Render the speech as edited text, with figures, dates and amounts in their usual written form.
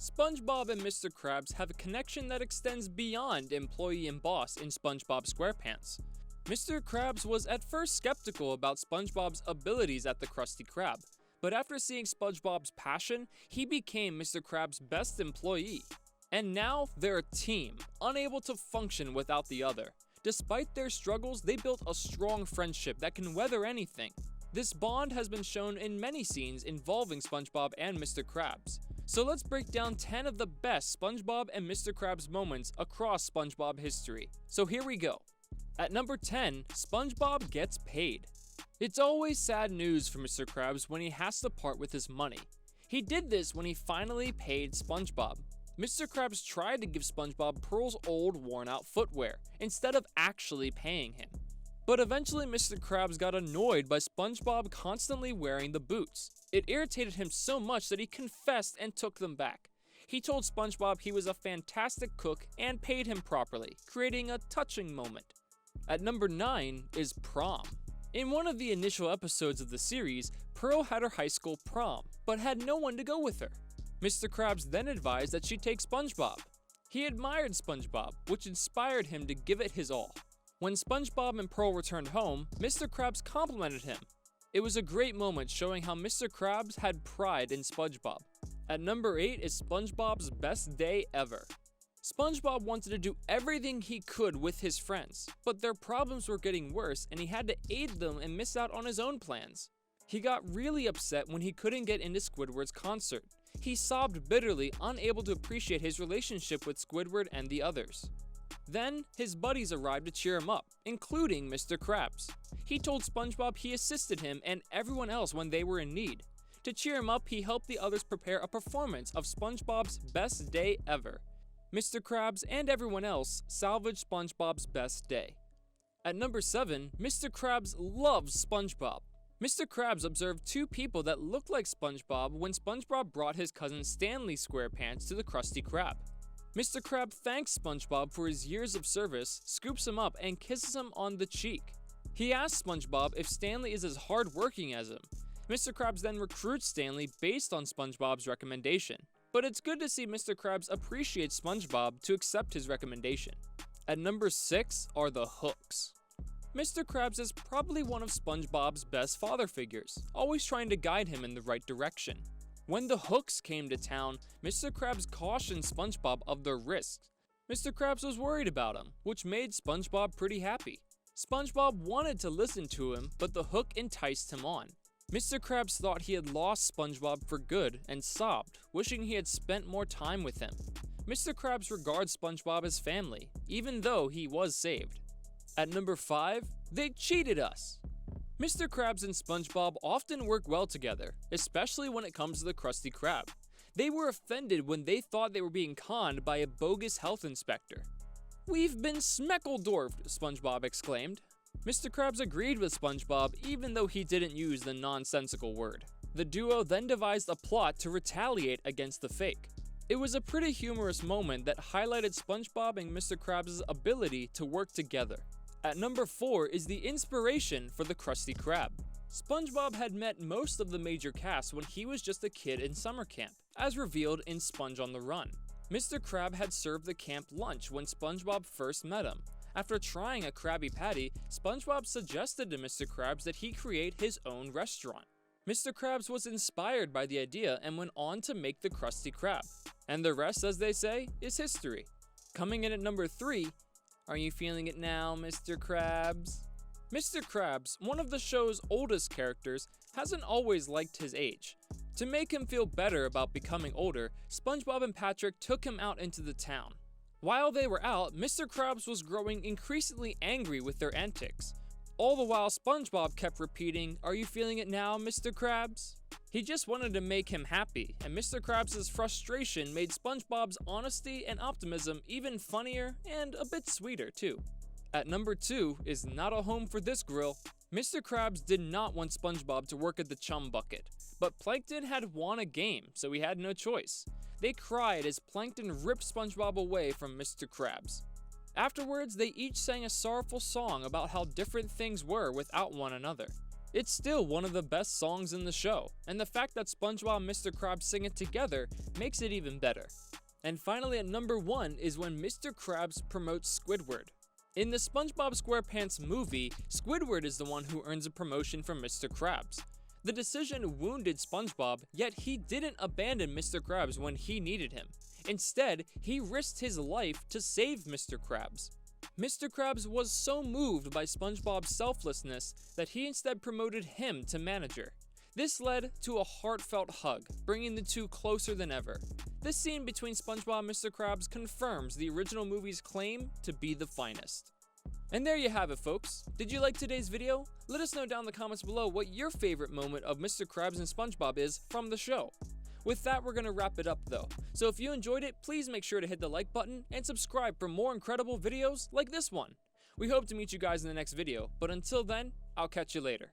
SpongeBob and Mr. Krabs have a connection that extends beyond employee and boss in SpongeBob SquarePants. Mr. Krabs was at first skeptical about SpongeBob's abilities at the Krusty Krab, but after seeing SpongeBob's passion, he became Mr. Krabs' best employee. And now they're a team, unable to function without the other. Despite their struggles, they built a strong friendship that can weather anything. This bond has been shown in many scenes involving SpongeBob and Mr. Krabs. So let's break down 10 of the best SpongeBob and Mr. Krabs moments across SpongeBob history. So here we go. At number 10, SpongeBob gets paid. It's always sad news for Mr. Krabs when he has to part with his money. He did this when he finally paid SpongeBob. Mr. Krabs tried to give SpongeBob Pearl's old worn-out footwear, instead of actually paying him. But eventually Mr. Krabs got annoyed by SpongeBob constantly wearing the boots. It irritated him so much that he confessed and took them back. He told SpongeBob he was a fantastic cook and paid him properly, creating a touching moment. At number 9 is prom. In one of the initial episodes of the series, Pearl had her high school prom, but had no one to go with her. Mr. Krabs then advised that she take SpongeBob. He admired SpongeBob, which inspired him to give it his all. When SpongeBob and Pearl returned home, Mr. Krabs complimented him. It was a great moment showing how Mr. Krabs had pride in SpongeBob. At number 8 is SpongeBob's best day ever. SpongeBob wanted to do everything he could with his friends, but their problems were getting worse and he had to aid them and miss out on his own plans. He got really upset when he couldn't get into Squidward's concert. He sobbed bitterly, unable to appreciate his relationship with Squidward and the others. Then, his buddies arrived to cheer him up, including Mr. Krabs. He told SpongeBob he assisted him and everyone else when they were in need. To cheer him up, he helped the others prepare a performance of SpongeBob's best day ever. Mr. Krabs and everyone else salvaged SpongeBob's best day. At number 7, Mr. Krabs loves SpongeBob. Mr. Krabs observed two people that looked like SpongeBob when SpongeBob brought his cousin Stanley SquarePants to the Krusty Krab. Mr. Krab thanks SpongeBob for his years of service, scoops him up, and kisses him on the cheek. He asks SpongeBob if Stanley is as hardworking as him. Mr. Krabs then recruits Stanley based on SpongeBob's recommendation. But it's good to see Mr. Krabs appreciate SpongeBob to accept his recommendation. At number 6 are the hooks. Mr. Krabs is probably one of SpongeBob's best father figures, always trying to guide him in the right direction. When the hooks came to town, Mr. Krabs cautioned SpongeBob of their risks. Mr. Krabs was worried about him, which made SpongeBob pretty happy. SpongeBob wanted to listen to him, but the hook enticed him on. Mr. Krabs thought he had lost SpongeBob for good and sobbed, wishing he had spent more time with him. Mr. Krabs regards SpongeBob as family, even though he was saved. At number 5, they cheated us. Mr. Krabs and SpongeBob often work well together, especially when it comes to the Krusty Krab. They were offended when they thought they were being conned by a bogus health inspector. "We've been Smeckledorfed," SpongeBob exclaimed. Mr. Krabs agreed with SpongeBob even though he didn't use the nonsensical word. The duo then devised a plot to retaliate against the fake. It was a pretty humorous moment that highlighted SpongeBob and Mr. Krabs' ability to work together. At number 4 is the inspiration for the Krusty Krab. SpongeBob had met most of the major cast when he was just a kid in summer camp, as revealed in Sponge on the Run. Mr. Krab had served the camp lunch when SpongeBob first met him. After trying a Krabby Patty, SpongeBob suggested to Mr. Krabs that he create his own restaurant. Mr. Krabs was inspired by the idea and went on to make the Krusty Krab. And the rest, as they say, is history. Coming in at number 3, are you feeling it now, Mr. Krabs? Mr. Krabs, one of the show's oldest characters, hasn't always liked his age. To make him feel better about becoming older, SpongeBob and Patrick took him out into the town. While they were out, Mr. Krabs was growing increasingly angry with their antics. All the while, SpongeBob kept repeating, "Are you feeling it now, Mr. Krabs?" He just wanted to make him happy, and Mr. Krabs' frustration made SpongeBob's honesty and optimism even funnier and a bit sweeter too. At number 2 is not a home for this grill. Mr. Krabs did not want SpongeBob to work at the Chum Bucket, but Plankton had won a game, so he had no choice. They cried as Plankton ripped SpongeBob away from Mr. Krabs. Afterwards, they each sang a sorrowful song about how different things were without one another. It's still one of the best songs in the show, and the fact that SpongeBob and Mr. Krabs sing it together makes it even better. And finally at number 1 is when Mr. Krabs promotes Squidward. In the SpongeBob SquarePants movie, Squidward is the one who earns a promotion from Mr. Krabs. The decision wounded SpongeBob, yet he didn't abandon Mr. Krabs when he needed him. Instead, he risked his life to save Mr. Krabs. Mr. Krabs was so moved by SpongeBob's selflessness that he instead promoted him to manager. This led to a heartfelt hug, bringing the two closer than ever. This scene between SpongeBob and Mr. Krabs confirms the original movie's claim to be the finest. And there you have it, folks. Did you like today's video? Let us know down in the comments below what your favorite moment of Mr. Krabs and SpongeBob is from the show. With that, we're going to wrap it up though. So if you enjoyed it, please make sure to hit the like button and subscribe for more incredible videos like this one. We hope to meet you guys in the next video, but until then, I'll catch you later.